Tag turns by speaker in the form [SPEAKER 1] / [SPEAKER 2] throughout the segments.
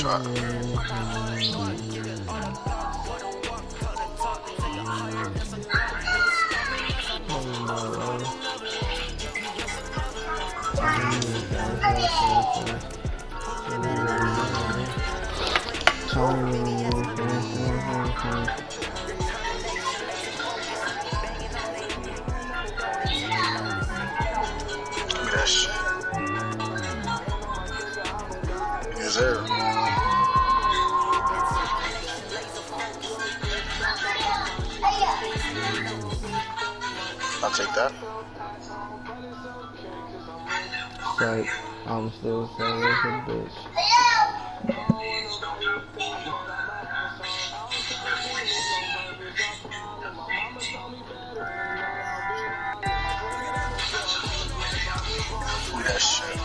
[SPEAKER 1] shot. Look at that shit. Is there? I'll take that.
[SPEAKER 2] Right, I'm still saying it's a bitch.
[SPEAKER 1] Look at that shit.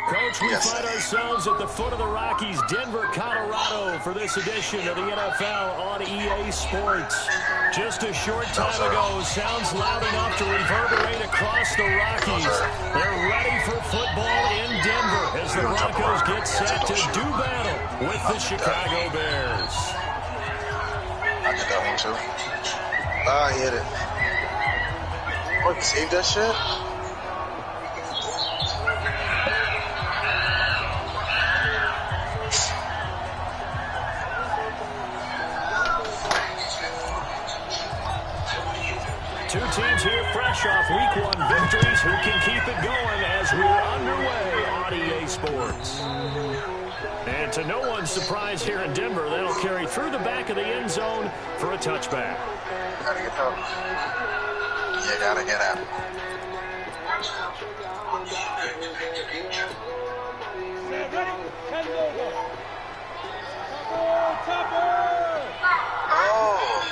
[SPEAKER 3] Coach, we find ourselves at the foot of the Rockies, Denver, Colorado, for this edition of the NFL on EA Sports. Just a short time ago, sounds loud enough to reverberate across the Rockies. They're ready for football in Denver as the Broncos get set to do battle with the Chicago Bears.
[SPEAKER 1] I get that one too. Ah, I hit it. Oh, you saved that shit?
[SPEAKER 3] Two teams here fresh off Week 1 victories who can keep it going as we're underway on EA Sports. And to no one's surprise here in Denver, that'll carry through the back of the end zone for a touchback.
[SPEAKER 1] Gotta get out. You gotta get out. Oh!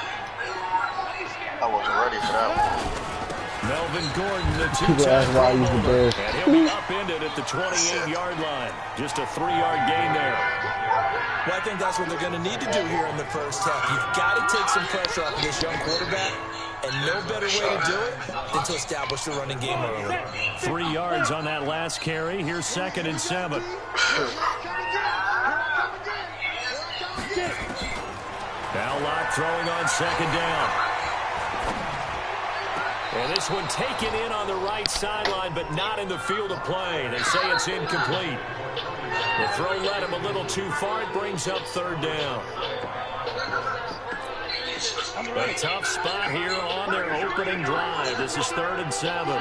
[SPEAKER 1] I wasn't ready for that one.
[SPEAKER 3] Melvin Gordon, the
[SPEAKER 2] People ask why I use the Bears.
[SPEAKER 3] and he'll be upended at the 28-yard line. Just a 3-yard gain there.
[SPEAKER 4] Well, I think that's what they're going to need to do here in the first half. You've got to take some pressure off of this young quarterback, and no better way to do it than to establish the running game early.
[SPEAKER 3] 3 yards on that last carry. Here's 2nd and 7. Now Locke throwing on 2nd down. And this one taken in on the right sideline, but not in the field of play. They say it's incomplete. The throw led him a little too far. It brings up 3rd down. A tough spot here on their opening drive. This is 3rd and 7.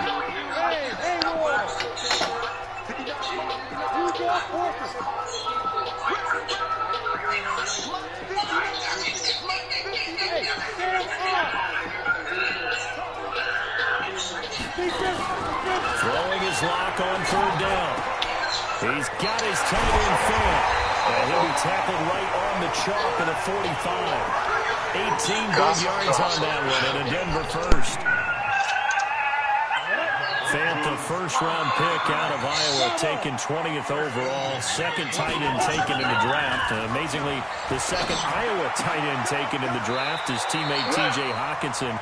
[SPEAKER 3] Throwing his Lock on 3rd down. He's got his tight end Fant. And he'll be tackled right on the chalk of the 45. 18 big yards on that one, and a Denver first. Fant, the first-round pick out of Iowa, taken 20th overall. 2nd tight end taken in the draft. Amazingly, the 2nd Iowa tight end taken in the draft is teammate T.J. Hockenson.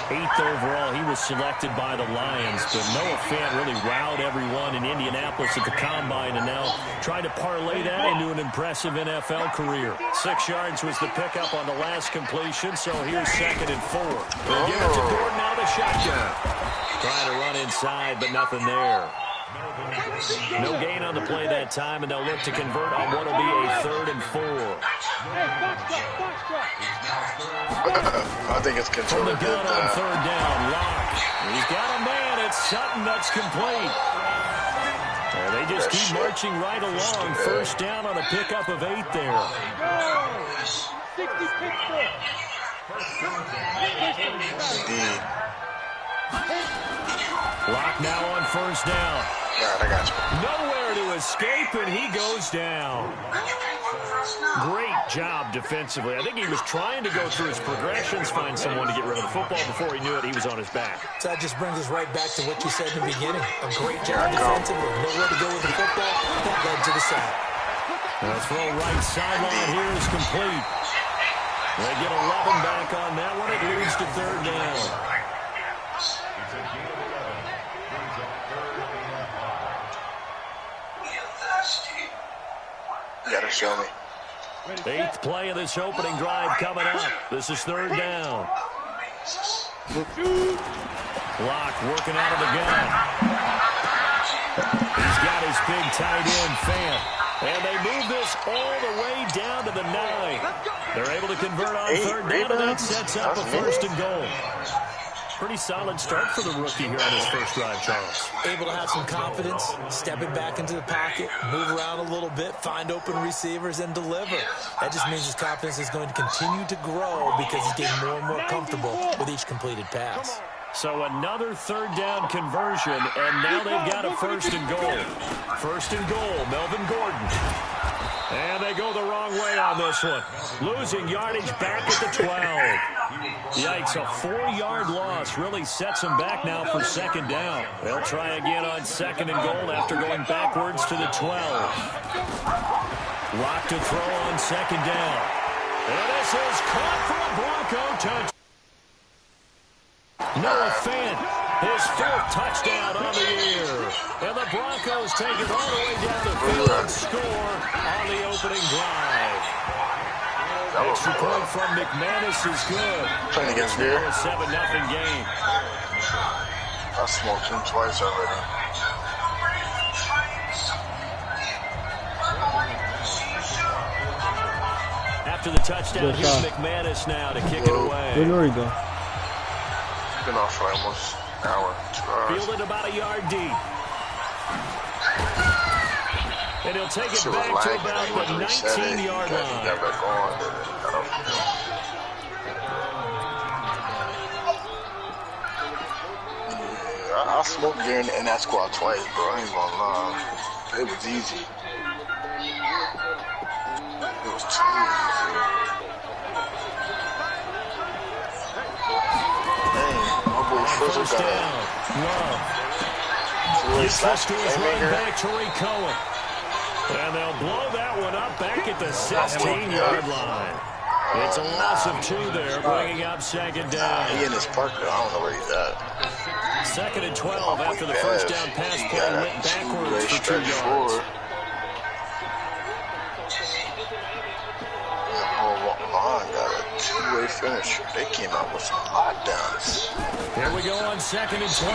[SPEAKER 3] 8th overall, he was selected by the Lions. But Noah Fant really wowed everyone in Indianapolis at the Combine and now trying to parlay that into an impressive NFL career. 6 yards was the pickup on the last completion, so here's 2nd and 4. They'll give it to Gordon out of the shotgun. Trying to run inside, but nothing there. No gain on the play that time, and they'll look to convert on what will be a 3rd and 4.
[SPEAKER 1] I think it's
[SPEAKER 3] From the
[SPEAKER 1] controlled.
[SPEAKER 3] gun on 3rd down, Locke. He's got a man. It's Sutton that's complete. They just keep marching right along. 1st down on a pickup of 8 there.
[SPEAKER 1] Indeed.
[SPEAKER 3] Locke now on 1st down.
[SPEAKER 1] God, I got you.
[SPEAKER 3] Nowhere to escape, and he goes down. Great job defensively. I think he was trying to go through his progressions, find someone to get rid of the football. Before he knew it, he was on his back.
[SPEAKER 4] So that just brings us right back to what you said in the beginning. A great job defensively. Nowhere to go with the football. That led to the sack.
[SPEAKER 3] The throw right sideline here is complete. They get 11 back on that one. It leads to 3rd down.
[SPEAKER 1] You gotta show me.
[SPEAKER 3] 8th play of this opening drive coming up. This is 3rd down. Block working out of the gun. He's got his big tight end, Fant. And they move this all the way down to the 9. They're able to convert on 3rd down, and that sets up a 1st and goal. Pretty solid start for the rookie here on his first drive, Charles.
[SPEAKER 4] Able to have some confidence, stepping back into the pocket, move around a little bit, find open receivers, and deliver. That just means his confidence is going to continue to grow because he's getting more and more comfortable with each completed pass.
[SPEAKER 3] So another 3rd down conversion, and now they've got a 1st and goal. 1st and goal, Melvin Gordon. And they go the wrong way on this one. Losing yardage back at the 12. Yikes, a 4-yard loss really sets them back now for 2nd down. They'll try again on 2nd and goal after going backwards to the 12. Lock to throw on 2nd down. And this is caught for a Bronco touchdown. Noah Fant, his 4th touchdown on the year. And the Broncos take it all the way down the field and score on the opening drive. Extra point from McManus is good.
[SPEAKER 1] Playing against here.
[SPEAKER 3] 7-0 game.
[SPEAKER 1] I smoked him twice already.
[SPEAKER 3] After the touchdown, here's McManus now to kick it away.
[SPEAKER 2] Where go?
[SPEAKER 1] Been off for almost an hour, 2 hours.
[SPEAKER 3] Fielded about a yard deep. And he'll take it back to about the 19-yard line.
[SPEAKER 1] Got back on. I smoked during in that squad twice, bro. I ain't gonna lie. It was easy. It was too easy.
[SPEAKER 3] First down. Love. He switched to his running back, Tariq Cohen. And they'll blow that one up back at the 16-yard line. It's a loss of 2 there, bringing up 2nd down.
[SPEAKER 1] He in his park, though. I don't know where he's at.
[SPEAKER 3] 2nd and 12 after the first down pass play went backwards for 2 yards.
[SPEAKER 1] The whole line got a 2-way finish. They came out with some lockdowns.
[SPEAKER 3] Here we go on 2nd and 12.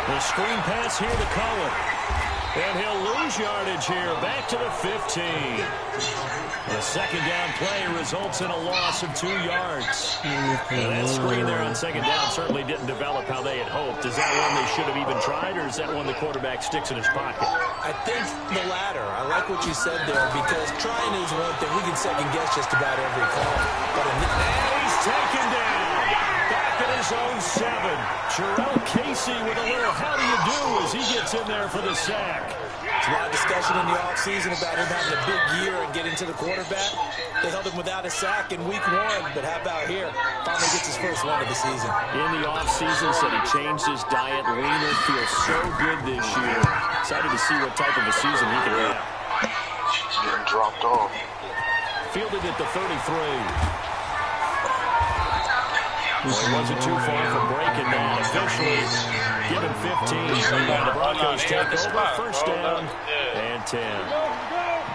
[SPEAKER 3] The screen pass here to Cohen. And he'll lose yardage here, back to the 15. The 2nd down play results in a loss of 2 yards. And that screen there on 2nd down certainly didn't develop how they had hoped. Is that one they should have even tried, or is that one the quarterback sticks in his pocket?
[SPEAKER 4] I think the latter. I like what you said there, because trying is one thing. We can second-guess just about every call. But
[SPEAKER 3] and he's taken down. Back at his own 7. Jarrell Casey with a little how do you do as he gets in there for the sack.
[SPEAKER 4] There's a lot of discussion in the offseason about him having a big year and getting to the quarterback. They held him without a sack in week 1, but how about here? Finally gets his first one of the season.
[SPEAKER 3] In the offseason, said he changed his diet, leaner, feels so good this year. Excited to see what type of a season he can have.
[SPEAKER 1] Getting dropped off.
[SPEAKER 3] Fielded at the 33. Well, he wasn't too far from breaking that. Officially given 15. And the Broncos take over. First down and 10.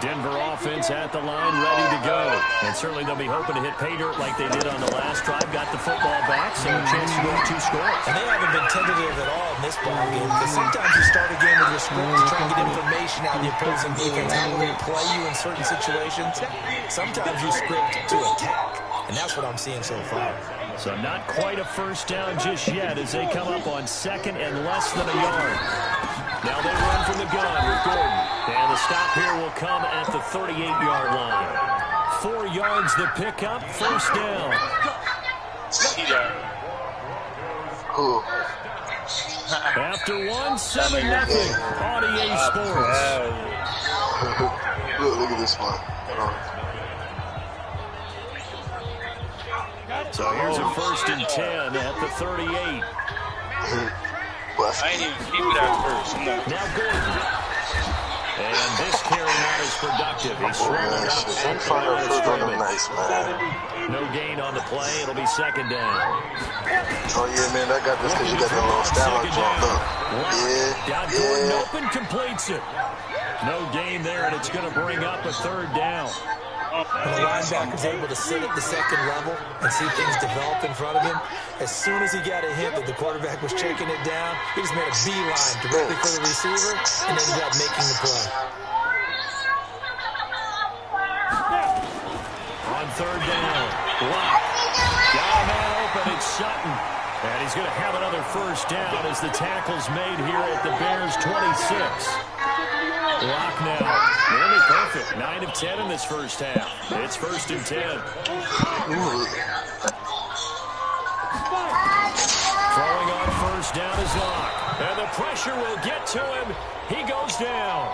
[SPEAKER 3] Denver offense at the line, ready to go. And certainly they'll be hoping to hit pay dirt like they did on the last drive. Got the football back, so a chance to go 2 scores.
[SPEAKER 4] And they haven't been tentative at all in this ball game, because sometimes you start a game with your script to try and get information out of the opposing defense, how they play you in certain situations. Sometimes you script to attack, and that's what I'm seeing so far.
[SPEAKER 3] So not quite a first down just yet as they come up on 2nd and less than a yard. Now they run from the gun with Gordon. And the stop here will come at the 38-yard line. 4 yards the pickup, first down. After 1, 7-0. RDA Sports.
[SPEAKER 1] Look at this one.
[SPEAKER 3] So here's a 1st and 10 at the 38.
[SPEAKER 5] I ain't even keep it at first.
[SPEAKER 3] Now Gordon. And this carry not as productive. He's swallowed up at the line of scrimmage. No gain on the play. It'll be 2nd down.
[SPEAKER 1] Oh, yeah, man, I got this because you got that little style jump up.
[SPEAKER 3] Got Gordon open, completes it. No gain there, and it's going to bring up a third down.
[SPEAKER 4] When the linebacker's able to sit at the second level and see things develop in front of him, as soon as he got a hint that the quarterback was checking it down, he just made a beeline directly for the receiver and ended up making the play.
[SPEAKER 3] On third down, Locke. Got a man open, it's Sutton. And he's going to have another first down as the tackle's made here at the Bears' 26. Locke now, nearly perfect. 9 of 10 in this first half. It's 1st and 10. Throwing on first down is Locke. And the pressure will get to him. He goes down.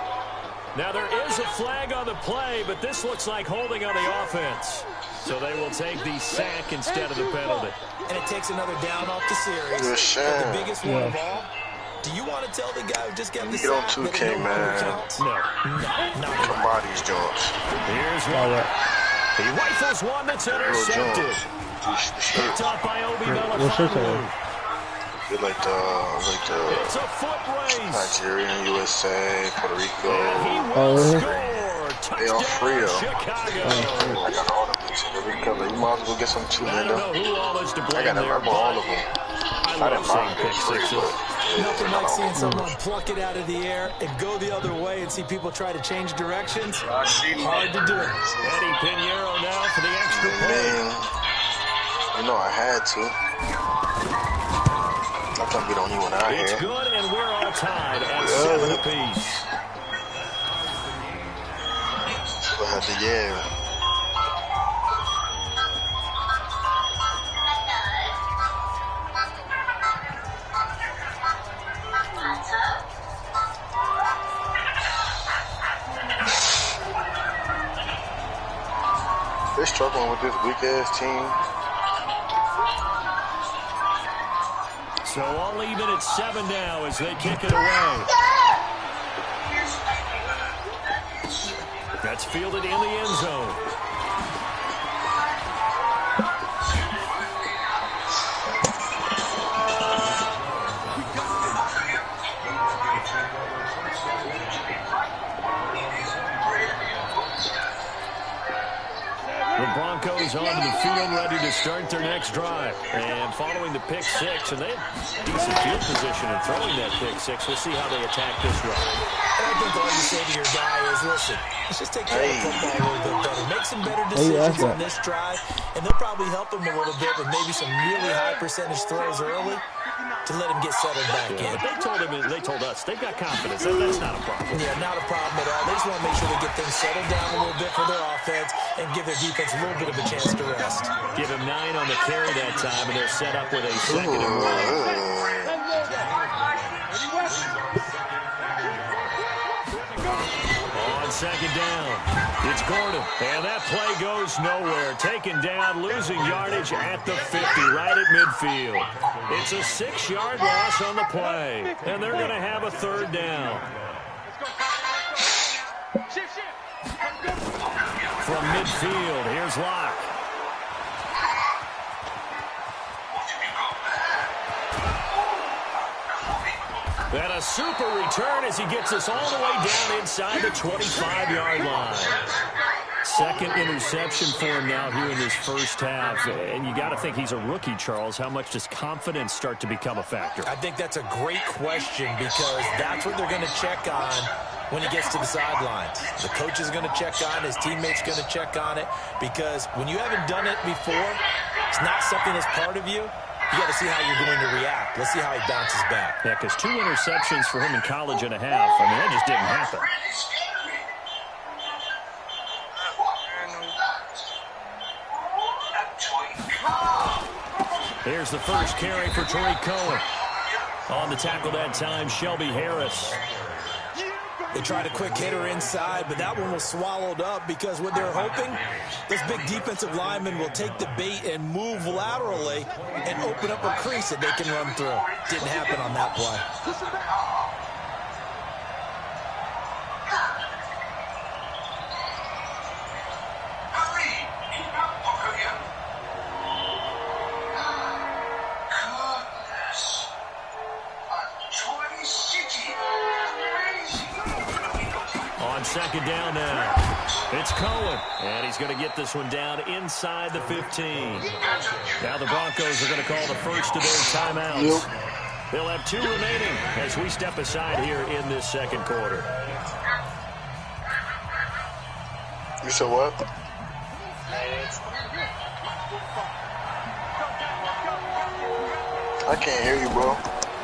[SPEAKER 3] Now there is a flag on the play, but this looks like holding on the offense. So they will take the sack instead of the penalty.
[SPEAKER 4] And it takes another down off the series.
[SPEAKER 1] Good shot.
[SPEAKER 4] But the biggest one of all, do you want to tell the guy who just got the
[SPEAKER 1] Get on
[SPEAKER 4] sack
[SPEAKER 1] 2K, man.
[SPEAKER 3] No.
[SPEAKER 4] Not
[SPEAKER 1] Somebody's Jones.
[SPEAKER 3] Here's Locke. He rifles one that's intercepted. Picked up by Obi Melifonwu.
[SPEAKER 1] You're like the
[SPEAKER 3] It's a foot race.
[SPEAKER 1] Nigerian, USA, Puerto Rico.
[SPEAKER 3] And he will score.
[SPEAKER 1] They all free
[SPEAKER 3] Touchdown,
[SPEAKER 1] though.
[SPEAKER 3] Chicago.
[SPEAKER 1] I got all of them in every color. You might as well get some too,
[SPEAKER 3] I
[SPEAKER 1] man.
[SPEAKER 3] don't know who all is to blame
[SPEAKER 1] I
[SPEAKER 3] there,
[SPEAKER 1] bought all of them.
[SPEAKER 3] I
[SPEAKER 1] I
[SPEAKER 3] love
[SPEAKER 1] didn't
[SPEAKER 3] seeing
[SPEAKER 1] mind
[SPEAKER 3] pick
[SPEAKER 1] it free,
[SPEAKER 3] sixes.
[SPEAKER 1] but
[SPEAKER 4] Nothing like seeing someone pluck it out of the air and go the other way and see people try to change directions. Hard to do it.
[SPEAKER 3] Eddie Pinheiro now for the extra point.
[SPEAKER 1] man, you know I had to. I can't be the only one out
[SPEAKER 3] It's
[SPEAKER 1] here.
[SPEAKER 3] good, and we're all tied at 7 apiece.
[SPEAKER 1] I had to, yeah. They're struggling with this weak-ass team.
[SPEAKER 3] So all even at 7 now as they kick it away. That's fielded in the end zone. The Broncos onto the field, ready to start their next drive. And following the pick six, and they have decent field position in throwing that pick six. We'll see how they attack this drive.
[SPEAKER 4] And I think all you say to your guy is, listen, let's just take care of football a little bit better. Make some better decisions on this drive, and they'll probably help him a little bit with maybe some really high percentage throws early to let him get settled back in.
[SPEAKER 3] But they told us they've got confidence. That's not a problem.
[SPEAKER 4] Yeah, not a problem at all. They just want to make sure they get things settled down a little bit for their offense and give their defense a little bit of a chance to rest.
[SPEAKER 3] Give him 9 on the carry that time, and they're set up with a 2nd and 1. On 2nd down, it's Gordon, and that play goes nowhere. Taken down, losing yardage at the 50, right at midfield. It's a 6-yard loss on the play, and they're going to have a 3rd down. From midfield, here's Locke. And a super return as he gets us all the way down inside the 25-yard line. 2nd interception for him now here in his first half. And you got to think he's a rookie, Charles. How much does confidence start to become a factor?
[SPEAKER 4] I think that's a great question because that's what they're going to check on when he gets to the sidelines. The coach is going to check on it. His teammate's going to check on it because when you haven't done it before, it's not something that's part of you. You got to see how you're going to react. Let's see how he bounces back.
[SPEAKER 3] Yeah, because 2 interceptions for him in college and a half. I mean, that just didn't happen. Here's the first carry for Tariq Cohen. On the tackle that time, Shelby Harris.
[SPEAKER 4] They tried a quick hitter inside, but that one was swallowed up because what they're hoping, this big defensive lineman will take the bait and move laterally and open up a crease that they can run through. Didn't happen on that play.
[SPEAKER 3] second down now. It's Cohen, and he's going to get this one down inside the 15. Now the Broncos are going to call the first of their timeouts. They'll have 2 remaining as we step aside here in this second quarter.
[SPEAKER 1] You said what? I can't hear you, bro.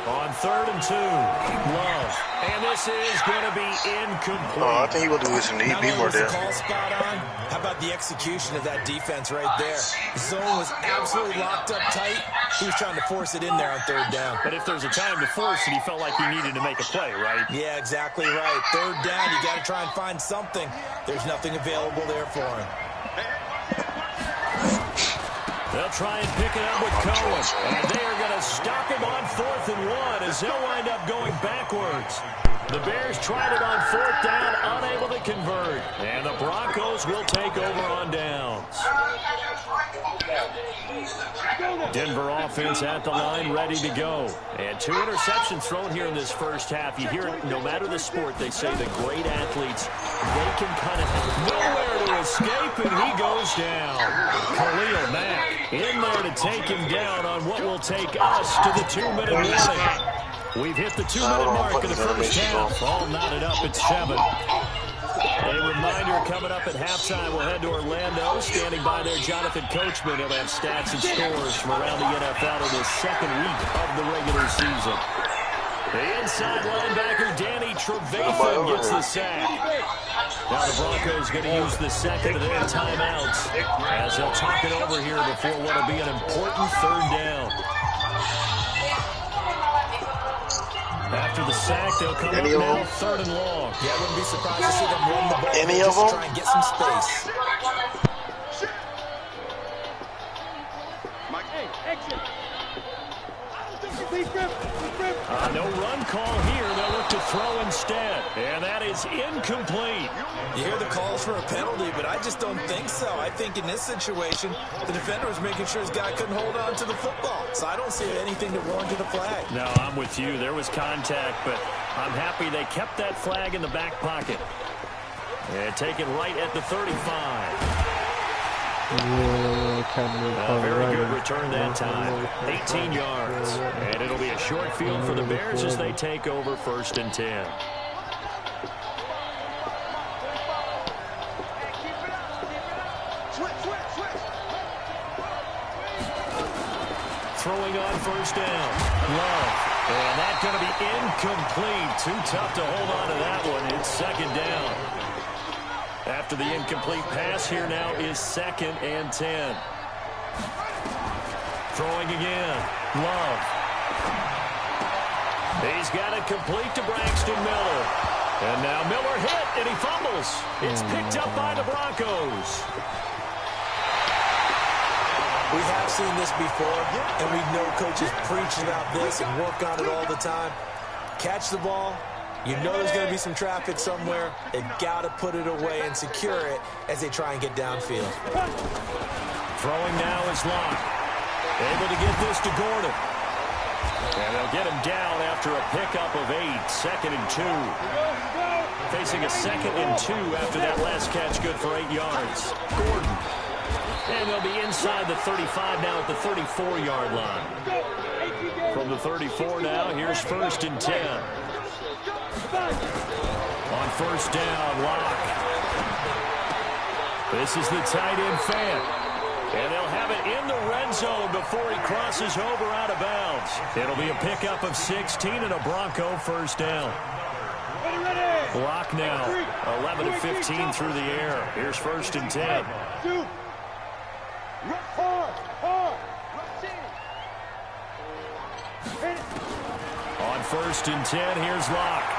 [SPEAKER 3] On 3rd and 2, Love. And this is going to be incomplete.
[SPEAKER 1] Oh, I think he will do this in the
[SPEAKER 4] Not
[SPEAKER 1] EB
[SPEAKER 4] only
[SPEAKER 1] more
[SPEAKER 4] was the
[SPEAKER 1] there.
[SPEAKER 4] call spot on, how about the execution of that defense right there? The zone was absolutely locked up tight. He was trying to force it in there on 3rd down.
[SPEAKER 3] But if there's a time to force it, he felt like he needed to make a play, right?
[SPEAKER 4] Yeah, exactly right. 3rd down, you got to try and find something. There's nothing available there for him.
[SPEAKER 3] They'll try and pick it up with Cohen. And they are going to stop him on 4th and 1 as they'll wind up going backwards. The Bears tried it on 4th down, unable to convert. And the Broncos will take over on downs. Denver offense at the line, ready to go. And 2 interceptions thrown here in this first half. You hear it, no matter the sport, they say the great athletes, they can kind of nowhere to escape, and he goes down. Khalil Mack in there to take him down on what will take us to the 2-minute warning. We've hit the 2-minute mark in the first half. All knotted up at 7. A reminder coming up at halftime, we'll head to Orlando. Standing by there, Jonathan Coachman. He'll have stats and scores from around the NFL in the second week of the regular season. The inside linebacker, Danny Trevathan, gets the sack. Now the Broncos going to use the second of their timeouts as they'll talk it over here before what will be an important 3rd down. After the sack, they'll come up now 3rd and long.
[SPEAKER 4] Yeah, I wouldn't be surprised to see them run the ball.
[SPEAKER 1] Any of
[SPEAKER 4] just
[SPEAKER 1] them?
[SPEAKER 4] try and get some space.
[SPEAKER 3] No run call here. They'll look to throw instead. And that is incomplete.
[SPEAKER 4] You hear the calls for a penalty, but I just don't think so. I think in this situation, the defender was making sure his guy couldn't hold on to the football. So I don't see anything to warrant the flag.
[SPEAKER 3] No, I'm with you. There was contact, but I'm happy they kept that flag in the back pocket. And take it right at the 35. A very good return that time. 18 yards. And it'll be a short field for the Bears as they take over 1st and 10. Throwing on 1st down. Love. And that's going to be incomplete. Too tough to hold on to that one. It's 2nd down. After the incomplete pass, here now is 2nd and 10. Throwing again. Love. He's got it complete to Braxton Miller. And now Miller hit, and he fumbles. It's picked up by the Broncos.
[SPEAKER 4] We have seen this before, and we know coaches preach about this and work on it all the time. Catch the ball. You know there's going to be some traffic somewhere. They've got to put it away and secure it as they try and get downfield.
[SPEAKER 3] Throwing now is Locke. Able to get this to Gordon. And they'll get him down after a pickup of 8. 2nd and 2. Facing a 2nd and 2 after that last catch, good for 8 yards. Gordon. And they'll be inside the 35 now at the 34-yard line. From the 34 now, here's 1st and 10. On 1st down, Locke. This is the tight end fan. And they'll have it in the red zone before he crosses over out of bounds. It'll be a pickup of 16 and a Bronco 1st down. Locke now, 11 of 15 through the air. Here's 1st and 10. On 1st and 10, here's Locke.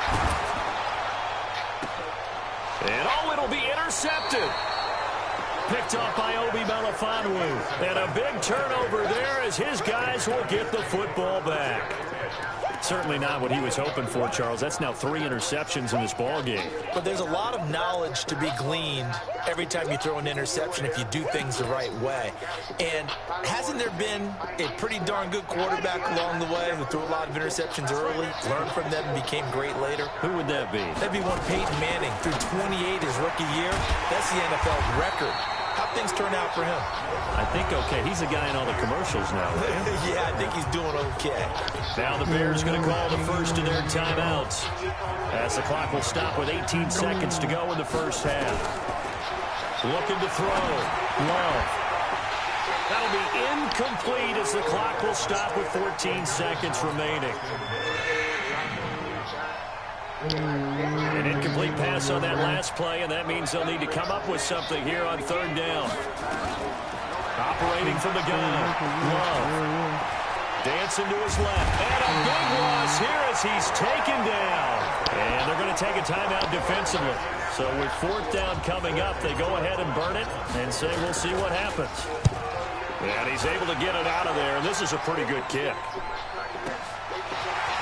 [SPEAKER 3] And it'll be intercepted. Picked off by Obi Melifonwu. And a big turnover there as his guys will get the football back. Certainly not what he was hoping for, Charles. That's now 3 interceptions in this ball game.
[SPEAKER 4] But there's a lot of knowledge to be gleaned every time you throw an interception if you do things the right way. And hasn't there been a pretty darn good quarterback along the way who threw a lot of interceptions early, learned from them, and became great later?
[SPEAKER 3] Who would that be?
[SPEAKER 4] That'd be one Peyton Manning. Threw 28 his rookie year. That's the NFL record. How'd things turn out for him?
[SPEAKER 3] I think okay. He's the guy in all the commercials now.
[SPEAKER 4] Yeah, I think he's doing okay.
[SPEAKER 3] Now the Bears going to call the first of their timeouts as the clock will stop with 18 seconds to go in the first half. Looking to throw. Love. That'll be incomplete as the clock will stop with 14 seconds remaining. An incomplete pass on that last play, and that means they'll need to come up with something here on third down. Operating from the gun. Love. Dancing to his left. And a big loss here as he's taken down. And they're going to take a timeout defensively. So with fourth down coming up, they go ahead and burn it and say we'll see what happens. And he's able to get it out of there, and this is a pretty good kick.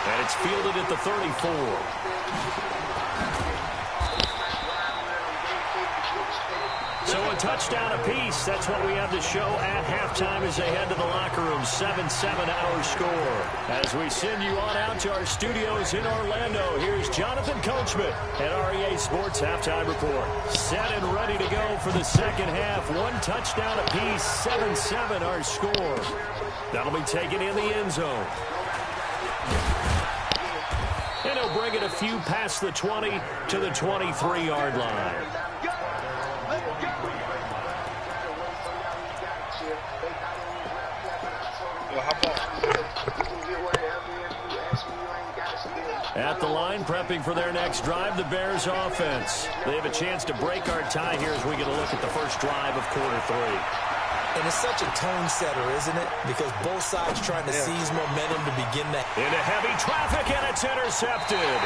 [SPEAKER 3] And it's fielded at the 34. So a touchdown apiece. That's what we have to show at halftime as they head to the locker room. 7-7 our score. As we send you on out to our studios in Orlando, here's Jonathan Coachman at REA Sports Halftime Report. Set and ready to go for the second half. One touchdown apiece. 7-7 our score. That'll be taken in the end zone. And he'll bring it a few past the 20 to the 23-yard line. At the line, prepping for their next drive, the Bears offense. They have a chance to break our tie here as we get a look at the first drive of quarter 3.
[SPEAKER 4] And it's such a tone setter, isn't it? Because both sides trying to seize momentum to begin that.
[SPEAKER 3] Into heavy traffic, and it's intercepted.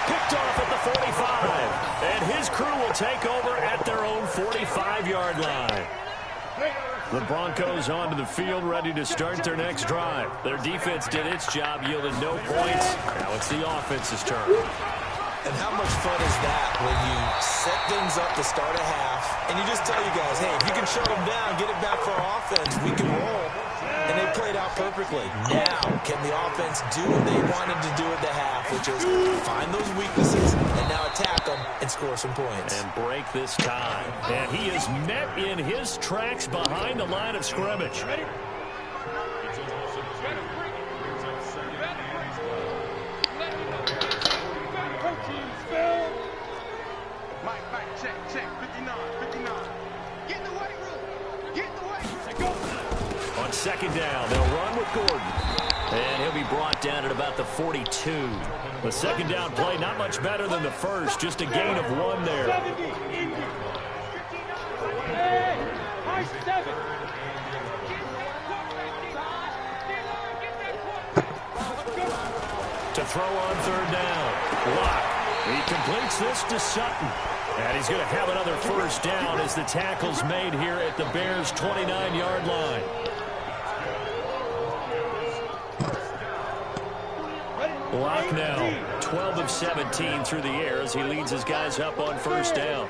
[SPEAKER 3] Picked off at the 45. And his crew will take over at their own 45-yard line. The Broncos onto the field, ready to start their next drive. Their defense did its job, yielded no points. Now it's the offense's turn.
[SPEAKER 4] And how much fun is that when you set things up to start a half, and you just tell you guys, hey, if you can shut them down, get it back for our offense, we can roll. And they played out perfectly. Now, can the offense do what they wanted to do at the half, which is find those weaknesses and now attack them and score some points.
[SPEAKER 3] And break this tie. And he is met in his tracks behind the line of scrimmage. Ready? On second down, they'll run with Gordon. And he'll be brought down at about the 42. The second down play, not much better than the first, just a gain of 1 there. To throw on third down. Locke. He completes this to Sutton. And he's going to have another first down as the tackle's made here at the Bears' 29-yard line. Locke now 12 of 17 through the air as he leads his guys up on first down.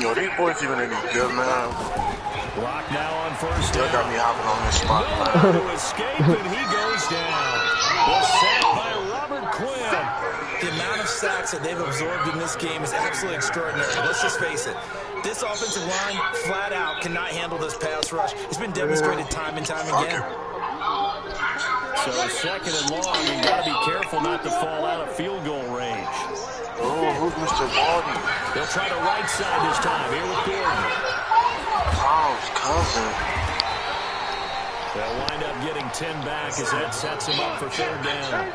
[SPEAKER 1] Yo, these boys even any good, man.
[SPEAKER 3] Locke now on first down.
[SPEAKER 1] They got me hopping on this spot,
[SPEAKER 3] man. To escape, and he goes down. The sack by Robert Quinn.
[SPEAKER 4] The amount of sacks that they've absorbed in this game is absolutely extraordinary. Let's just face it. This offensive line, flat out, cannot handle this pass rush. It's been demonstrated time and time again.
[SPEAKER 3] So second and long, you got to be careful not to fall out of field goal range.
[SPEAKER 1] Oh, who's Mr. Walden?
[SPEAKER 3] They'll try to right side this time. Here with Gordon.
[SPEAKER 1] Oh, his cousin.
[SPEAKER 3] They'll wind up getting 10 back as that sets him up for third down.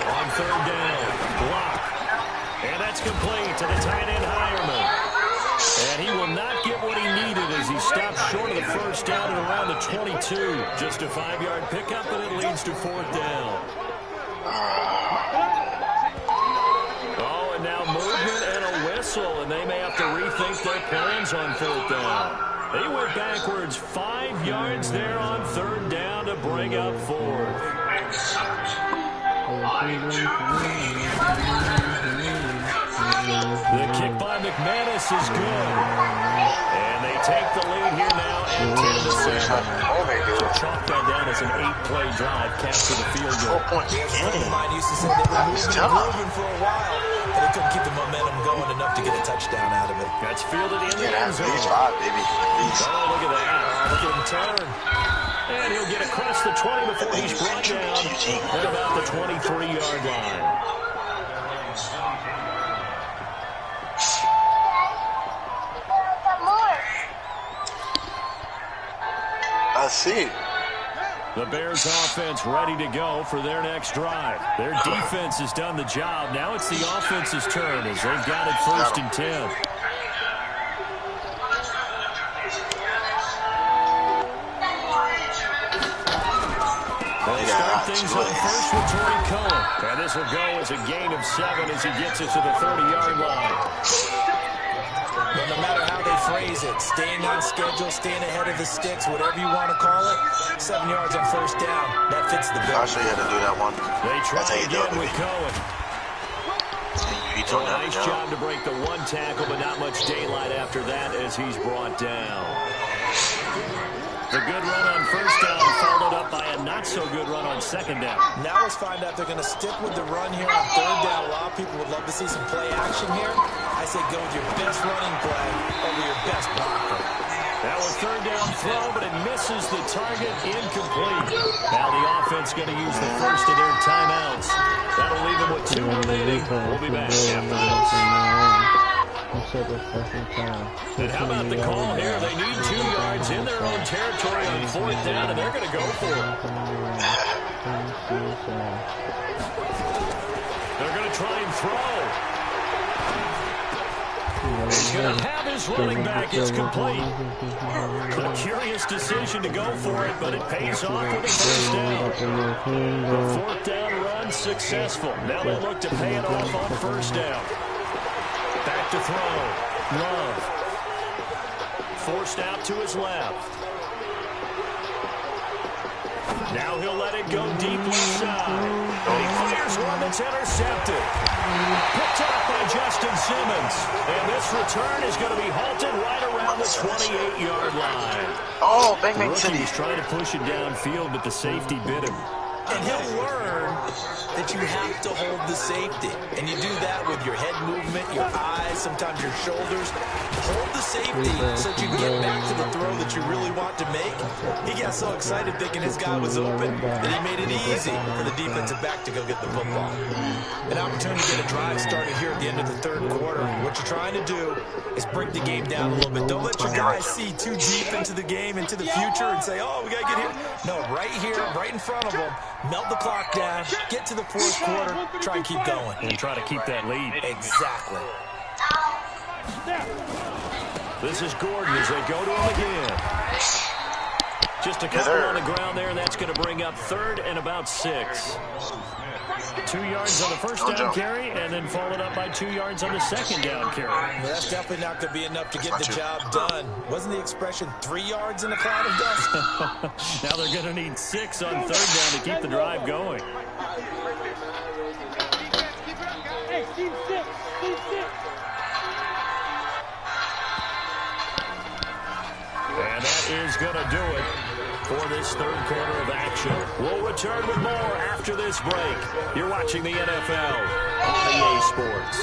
[SPEAKER 3] On third down, block. And that's complete to the tight end Hireman. And he will not get what he needed as he stopped short of the first down at around the 22. Just a 5-yard pickup, and it leads to fourth down. Oh, and now Browns on 4th down. They went backwards 5 yards there on 3rd down to bring up 4th. The kick by McManus is good. And they take the lead here now at 10-7. Chalk that down as an 8-play drive, capture the field goal.
[SPEAKER 1] 4 points.
[SPEAKER 4] Yes, one of mine used to say they were moving for a while, but they couldn't keep the momentum going enough to get a touchdown out of it.
[SPEAKER 3] That's fielded in the end
[SPEAKER 1] At
[SPEAKER 3] zone.
[SPEAKER 1] least 5, baby. At least.
[SPEAKER 3] Oh, look at that.
[SPEAKER 4] Look at him turn.
[SPEAKER 3] And he'll get across the 20 before he's brought down at about the 23-yard line.
[SPEAKER 1] I see.
[SPEAKER 3] The Bears offense ready to go for their next drive. Their defense has done the job. Now it's the offense's turn as they've got it 1st and 10. They'll start things on 1st with Torrey Cohen. And this will go as a gain of 7 as he gets it to the 30-yard line.
[SPEAKER 4] But no matter how they phrase it, staying on schedule, staying ahead of the sticks, whatever you want to call it, 7 yards on 1st down, that fits the bill.
[SPEAKER 1] I'll show you how to do that one.
[SPEAKER 3] They try
[SPEAKER 1] That's how you do it,
[SPEAKER 3] again with
[SPEAKER 1] baby.
[SPEAKER 3] Cohen.
[SPEAKER 1] He
[SPEAKER 3] So
[SPEAKER 1] told
[SPEAKER 3] a
[SPEAKER 1] that
[SPEAKER 3] nice
[SPEAKER 1] to
[SPEAKER 3] job to break the 1 tackle, but not much daylight after that as he's brought down. The good run on 1st down followed up by a not-so-good run on 2nd down.
[SPEAKER 4] Now let's find out they're going to stick with the run here on 3rd down. A lot of people would love to see some play action here. I say go with your best running play over your best blocker.
[SPEAKER 3] That was 3rd down throw, but it misses the target, incomplete. Now the offense going to use the first of their timeouts. That'll leave them with 2 remaining. We'll be back after this. And how about the call here? They need 2 yards in their own territory on 4th down, and they're going to go for it. They're going to try and throw. He's going to have his running back. It's complete. A curious decision to go for it, but it pays off with a 1st down. The 4th down run successful. Now they look to pay it off on 1st down. Back to throw. Love. Forced out to his left. Now he'll let it go deep left side. And he fires one that's intercepted. Picked up by Justin Simmons. And this return is going to be halted right around the 28-yard line.
[SPEAKER 1] Oh, bang,
[SPEAKER 3] The
[SPEAKER 1] bang,
[SPEAKER 3] rookie
[SPEAKER 1] city.
[SPEAKER 3] was trying to push it downfield, but the safety bit him.
[SPEAKER 4] And he'll learn that you have to hold the safety. And you do that with your head movement, your eyes, sometimes your shoulders. Hold the safety so that you get back to the throw that you really want to make. He got so excited thinking his guy was open that he made it easy for the defensive back to go get the football. An opportunity to get a drive started here at the end of the 3rd quarter. What you're trying to do is break the game down a little bit. Don't let your guys see too deep into the game, into the future, and say, oh, we got to get here. No, right here, right in front of them. Melt the clock down, get to the 4th quarter, try and keep going.
[SPEAKER 3] And try to keep that lead.
[SPEAKER 4] Exactly.
[SPEAKER 3] This is Gordon as they go to him again. Just a couple on the ground there, and that's going to bring up 3rd and about 6. 2 yards on the 1st down carry, and then followed up by 2 yards on the 2nd down carry.
[SPEAKER 4] Well, that's definitely not going to be enough to get the job done. Wasn't the expression 3 yards in a cloud of dust?
[SPEAKER 3] Now they're going to need 6 on 3rd down to keep the drive going. And that is going to do it for this 3rd quarter of action. We'll return with more after this break. You're watching the NFL on EA Sports.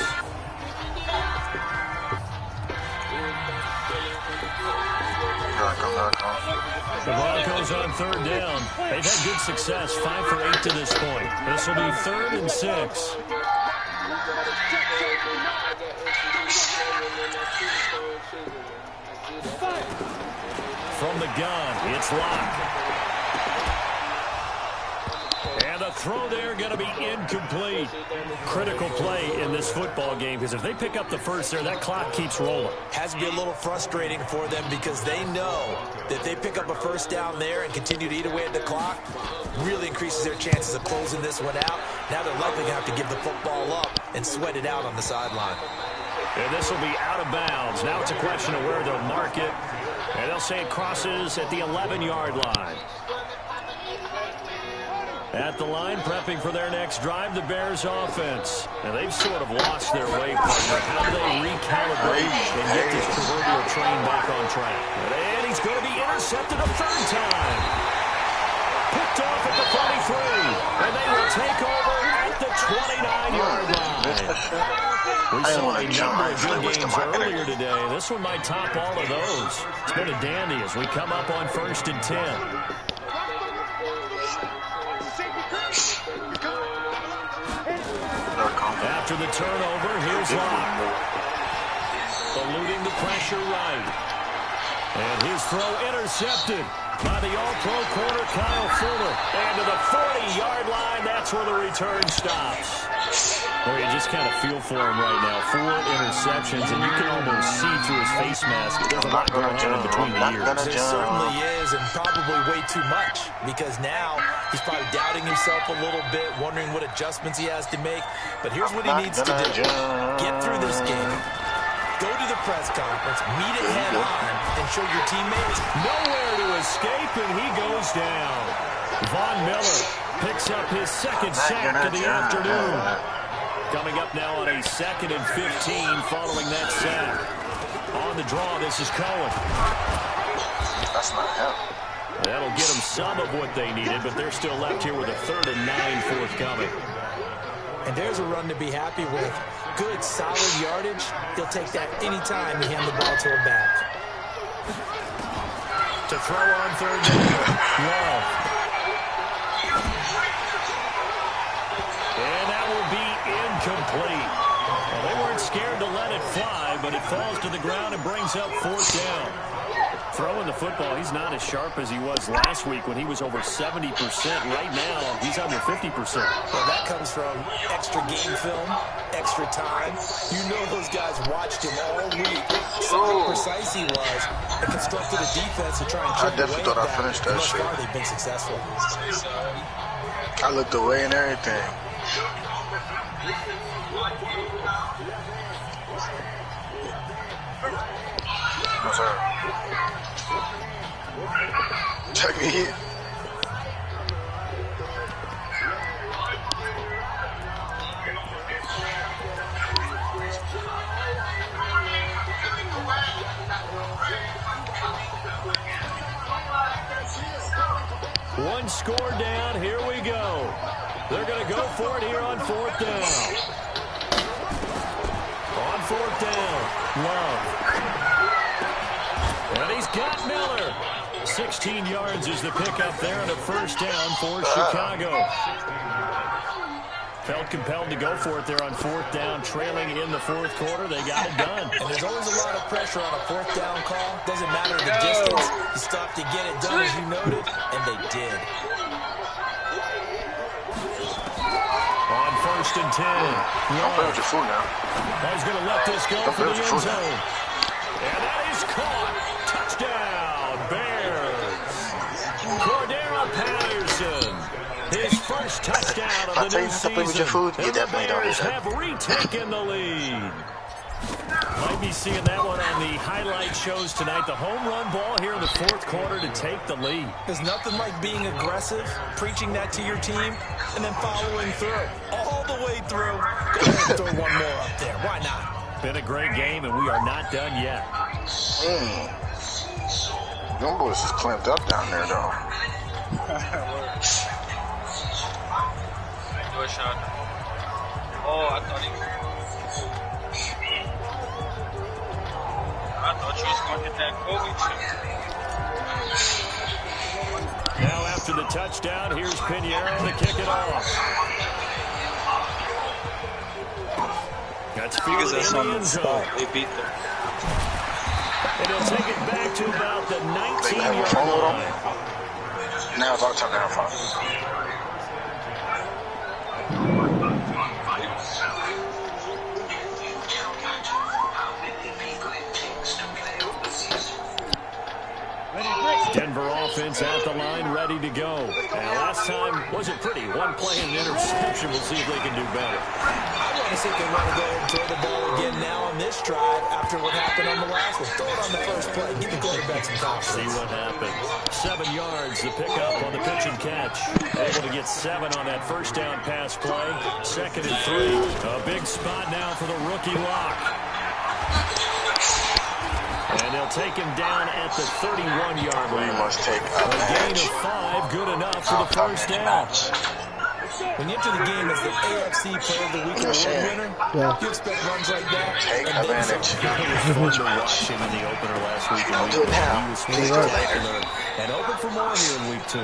[SPEAKER 3] The Broncos on 3rd down. They've had good success, 5 for 8 to this point. This will be 3rd and 6. From the gun, it's Locke. And the throw there going to be incomplete. Critical play in this football game, because if they pick up the first there, that clock keeps rolling.
[SPEAKER 4] Has to be a little frustrating for them because they know that if they pick up a 1st down there and continue to eat away at the clock, really increases their chances of closing this one out. Now they're likely going to have to give the football up and sweat it out on the sideline.
[SPEAKER 3] And this will be out of bounds. Now it's a question of where they'll mark it. And they'll say it crosses at the 11-yard line. At the line, prepping for their next drive, the Bears offense. And they've sort of lost their way, partner. How do they recalibrate and get this proverbial train back on track? And he's going to be intercepted a third time. Picked off at the 43. And they will take over at the 29-yard line. We saw a number of good games earlier today. This one might top all of those. It's been a dandy as we come up on 1st and 10. After the turnover, here's Locke. Eluding the pressure right. And his throw intercepted by the all-pro corner, Kyle Fuller. And to the 40-yard line, that's where the return stops. Well, you just kind of feel for him right now. 4 interceptions, and you can almost see through his face mask. There's a lot going on in between the ears.
[SPEAKER 4] There certainly is, and probably way too much, because now he's probably doubting himself a little bit, wondering what adjustments he has to make. But here's what he needs to do. Get through this game. Go to the press conference, meet it head on, and show your teammates
[SPEAKER 3] nowhere to escape, and he goes down. Von Miller picks up his second sack of the afternoon. Coming up now on a 2nd and 15 following that sack. On the draw, this is Cohen.
[SPEAKER 1] That's not him.
[SPEAKER 3] That'll get them some of what they needed, but they're still left here with a 3rd and 9 forthcoming.
[SPEAKER 4] And there's a run to be happy with. Good, solid yardage. He'll take that any time you hand the ball to him back.
[SPEAKER 3] To throw on 3rd down. Love. And that will be incomplete. Well, they weren't scared to let it fly, but it falls to the ground and brings up 4th down. Throwing the football, he's not as sharp as he was last week when he was over 70%. Right now, he's under 50%.
[SPEAKER 4] Well, that comes from extra game film, extra time. You know those guys watched him all week. So how precise he was and constructed a defense to try and chip away at that.
[SPEAKER 1] I definitely thought I finished that shit.
[SPEAKER 4] Thus far, they've been successful.
[SPEAKER 1] I looked away and everything. No, sir. Check me here.
[SPEAKER 3] One score down. Here we go. They're going to go for it here on 4th down. On 4th down, Love. And he's got Miller. 16 yards is the pickup there and a 1st down for Chicago. Felt compelled to go for it there on 4th down, trailing in the 4th quarter. They got it done.
[SPEAKER 4] And there's always a lot of pressure on a 4th down call. Doesn't matter the distance. You stop to get it done, as you noted, and they did.
[SPEAKER 3] On 1st and 10.
[SPEAKER 1] Don't play with your food now.
[SPEAKER 3] He's going to let this go for the end zone. And that is caught. Touchdown, Bears. Cordero Patterson. His first touchdown of the new season.
[SPEAKER 1] With your food, you definitely don't
[SPEAKER 3] Bears have retaken the lead. Might be seeing that one on the highlight shows tonight. The home run ball here in the 4th quarter to take the lead.
[SPEAKER 4] There's nothing like being aggressive, preaching that to your team, and then following through. All the way through. Go ahead and throw one more up there. Why not?
[SPEAKER 3] Been a great game, and we are not done yet.
[SPEAKER 1] Them boys is clamped up down there, though.
[SPEAKER 5] Do a shot. Oh, I thought you was going to hit that Kobe chip.
[SPEAKER 3] Now after the touchdown, here's Pinheiro to kick it off. That's
[SPEAKER 5] Because that's
[SPEAKER 3] in
[SPEAKER 5] on
[SPEAKER 3] the
[SPEAKER 5] the
[SPEAKER 3] end zone.
[SPEAKER 5] spot. They beat them.
[SPEAKER 3] And he'll take it back to about the 19-yard line.
[SPEAKER 1] Now it's our turn now, Father.
[SPEAKER 3] Denver offense at the line, ready to go. And last time Wasn't pretty. One play and an interception. We'll see if they can do better.
[SPEAKER 4] I want to see if they want to go ahead and throw the ball again now on this drive after what happened on the last one. Throw it on the first play. Give the quarterback some confidence.
[SPEAKER 3] See what happens. 7 yards, the pickup on the pitch and catch. Able to get 7 on that first down pass play. 2nd and 3. A big spot now for the rookie Lock. And they'll take him down at the 31-yard line.
[SPEAKER 1] We must take
[SPEAKER 3] A gain of 5, good enough for the first down.
[SPEAKER 4] When you enter the game as the AFC Player of the Week award winner, you expect runs like that.
[SPEAKER 1] Take
[SPEAKER 4] and then some.
[SPEAKER 1] advantage.
[SPEAKER 3] It was fun to watch him in the opener last week.
[SPEAKER 1] Don't do it now.
[SPEAKER 3] He was
[SPEAKER 1] Please do it later.
[SPEAKER 3] and open for more here in week 2.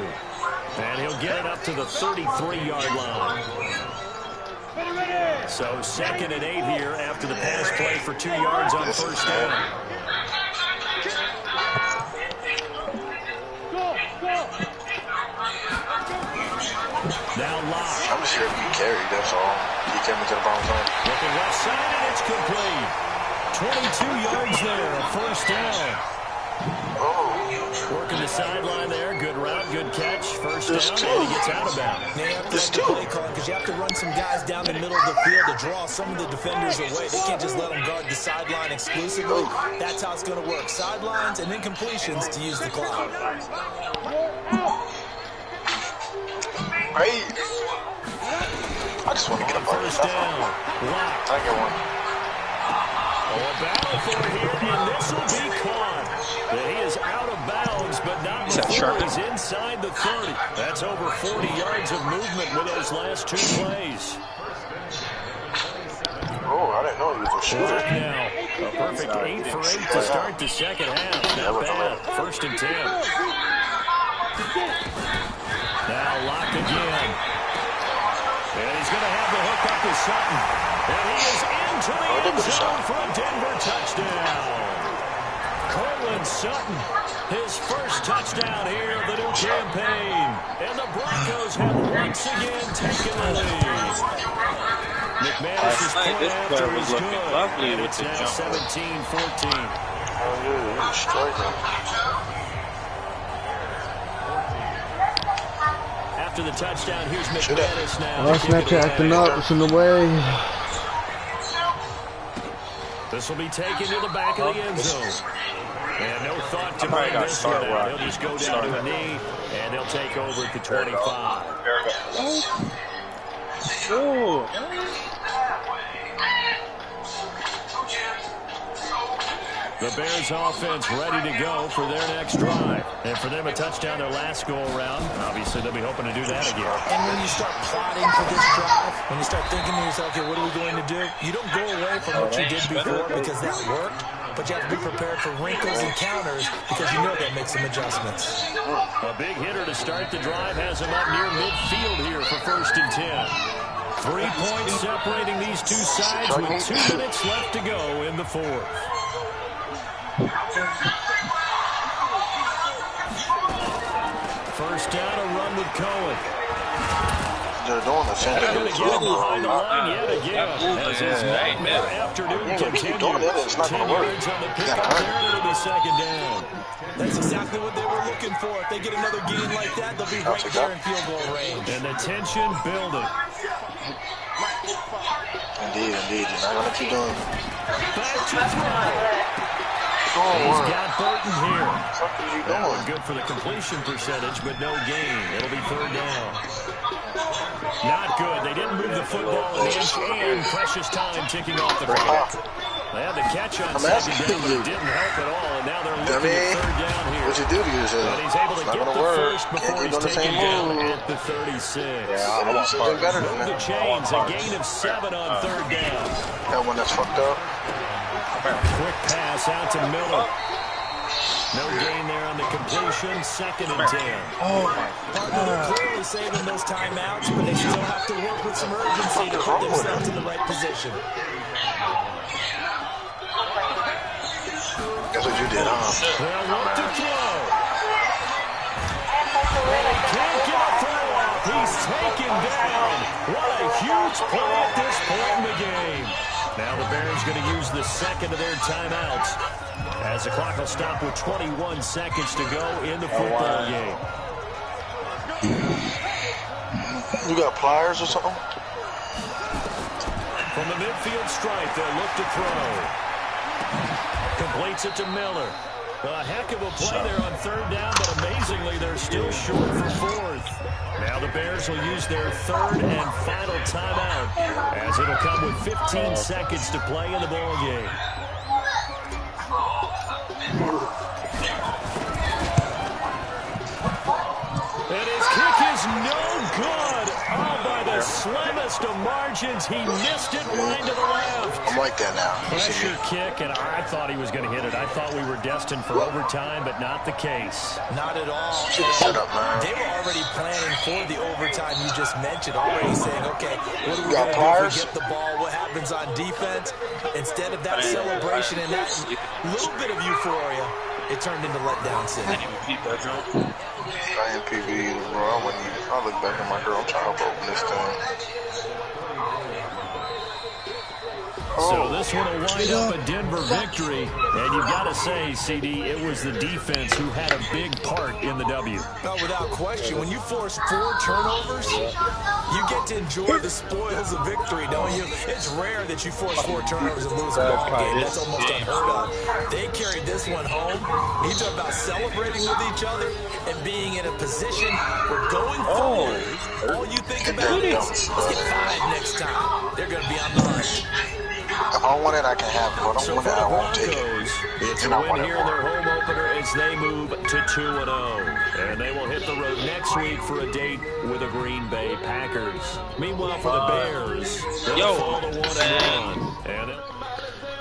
[SPEAKER 3] And he'll get it up to the 33-yard line. So 2nd and 8 here after the pass play for 2 yards on first down. Now Lock.
[SPEAKER 1] I'm just here to be carried, that's all. He came into the ball zone.
[SPEAKER 3] Looking left side, and it's complete. 22 yards there, a first down.
[SPEAKER 1] Oh,
[SPEAKER 3] Working the sideline there. Good route, good catch. First down, and he gets out of bounds.
[SPEAKER 4] Now you have to like the play call because you have to run some guys down the middle of the field to draw some of the defenders away. They can't just let them guard the sideline exclusively. That's how it's going to work. Sidelines and then completions to use the clock.
[SPEAKER 1] great. I just want to get a ball.
[SPEAKER 3] First down. Lock.
[SPEAKER 1] I get one.
[SPEAKER 3] Oh, a battle for it here, and this will be caught. He is out of bounds, but not before he's inside the 30. That's over 40 yards of movement with those last 2 plays.
[SPEAKER 1] Oh, I didn't know he was a shooter.
[SPEAKER 3] Lock now. A perfect 8 for 8 to start the second half. Not bad. 1st and 10. Now Lock again. And he's going to have the hook up to Sutton. And he is into the end zone for a Denver touchdown. Cortland Sutton, his first touchdown here of the new campaign. And the Broncos have once again taken the lead. McManus's point after is good. And it's now 17-14.
[SPEAKER 1] Oh, yeah, he destroyed him.
[SPEAKER 3] After the touchdown, here's McManus now.
[SPEAKER 2] Well, Snapchat acting up. It's in the way.
[SPEAKER 3] This will be taken to the back of the end zone. And no thought to bring this one out. He'll just go down to a knee, and they'll take over at the 25.
[SPEAKER 5] Oh.
[SPEAKER 3] The Bears offense ready to go for their next drive. And for them, a touchdown their last go-around. Obviously, they'll be hoping to do that again.
[SPEAKER 4] And when you start plotting for this drive, when you start thinking to yourself, okay, what are we going to do? You don't go away from what you did before because that worked. But you have to be prepared for wrinkles and counters because you know they'll make some adjustments.
[SPEAKER 3] A big hitter to start the drive has him up near midfield here for 1st and 10. 3 points separating these two sides with 2 minutes left to go in the 4th. First down, a run with Cohen.
[SPEAKER 1] They're doing the same
[SPEAKER 3] They're going to
[SPEAKER 1] thing.
[SPEAKER 3] get him behind the line yet again as his nightmare afternoon
[SPEAKER 1] Keep doing it.
[SPEAKER 3] continues.
[SPEAKER 1] It's not
[SPEAKER 3] 10
[SPEAKER 1] going to work.
[SPEAKER 3] yards on the
[SPEAKER 1] You
[SPEAKER 3] pickup
[SPEAKER 1] gotta
[SPEAKER 3] there, and it'll be 2nd down.
[SPEAKER 4] That's exactly what they were looking for. If they get another gain like that, they'll be right there in field goal range.
[SPEAKER 3] And the tension building.
[SPEAKER 1] Indeed, indeed. You're not going to keep doing it.
[SPEAKER 3] Back to throw. He's got Burton here.
[SPEAKER 1] What the fuck are you
[SPEAKER 3] That one
[SPEAKER 1] doing?
[SPEAKER 3] good for the completion percentage, but no gain. It'll be 3rd down. Not good. They didn't move the football an inch, and precious time ticking off the clock. They had the catch on 2nd down, but it didn't help at all, and now they're looking at 3rd down here.
[SPEAKER 1] What'd you do to yourself?
[SPEAKER 3] But he's able to
[SPEAKER 1] It's
[SPEAKER 3] get
[SPEAKER 1] not
[SPEAKER 3] the
[SPEAKER 1] gonna work.
[SPEAKER 3] first before
[SPEAKER 1] Can't
[SPEAKER 3] he's
[SPEAKER 1] keep doing the
[SPEAKER 3] taken
[SPEAKER 1] same
[SPEAKER 3] down
[SPEAKER 1] move.
[SPEAKER 3] at the 36.
[SPEAKER 1] I want something better than
[SPEAKER 3] Move the
[SPEAKER 1] that.
[SPEAKER 3] chains, a gain of 7 on 3rd down.
[SPEAKER 1] That one that's fucked up.
[SPEAKER 3] Quick pass out to Miller. No gain there on the completion. 2nd and 10.
[SPEAKER 4] They're clearly saving those timeouts, but they still have to work with some urgency to put themselves in the right position.
[SPEAKER 1] That's what you did, huh?
[SPEAKER 3] They'll look to throw. Can't get a throw off. He's taken down. What a huge play at this point in the game. Now the Bears going to use the 2nd of their timeouts as the clock will stop with 21 seconds to go in the football game.
[SPEAKER 1] You got pliers or something?
[SPEAKER 3] From the midfield stripe, they'll look to throw. Completes it to Miller. A heck of a play there on third down, but amazingly, they're still short for fourth. Now the Bears will use their third and final timeout, as it'll come with 15 seconds to play in the ballgame. And his kick is no good. Oh, by the slimmest of margins, he missed it line to the left.
[SPEAKER 1] I'm like that now.
[SPEAKER 3] Pressure kick, and I thought he was going to hit it. I thought we were destined for overtime, but not the case.
[SPEAKER 4] Not at all.
[SPEAKER 1] Set up, man.
[SPEAKER 4] They were already planning for the overtime you just mentioned, already saying, okay, what are we
[SPEAKER 1] Got
[SPEAKER 4] going to do
[SPEAKER 1] pliers?
[SPEAKER 4] if we get the ball? What happens on defense? Instead of that celebration and that little bit of euphoria, it turned into letdown city.
[SPEAKER 1] I ain't PV either, bro. I look back at my girl. I'm trying to open this thing.
[SPEAKER 3] So this one will wind up a Denver victory. And you've got to say, CD, it was the defense who had a big part in the W.
[SPEAKER 4] No, without question. When you force 4 turnovers, you get to enjoy the spoils of victory, don't you? It's rare that you force 4 turnovers and lose a ball game. That's almost unheard of. They carried this one home. You talk about celebrating with each other and being in a position where going forward, all you think about is, let's get 5 next time. They're going to be on the hunt.
[SPEAKER 1] If I want it, I can have it. If I don't
[SPEAKER 3] So
[SPEAKER 1] want
[SPEAKER 3] for
[SPEAKER 1] it,
[SPEAKER 3] the
[SPEAKER 1] I won't take it.
[SPEAKER 3] Broncos, it's a
[SPEAKER 1] And I
[SPEAKER 3] win
[SPEAKER 1] want it
[SPEAKER 3] here in
[SPEAKER 1] more.
[SPEAKER 3] their home opener as they move to 2-0. And they will hit the road next week for a date with the Green Bay Packers. Meanwhile, for the Bears, they'll fall to 1-1. And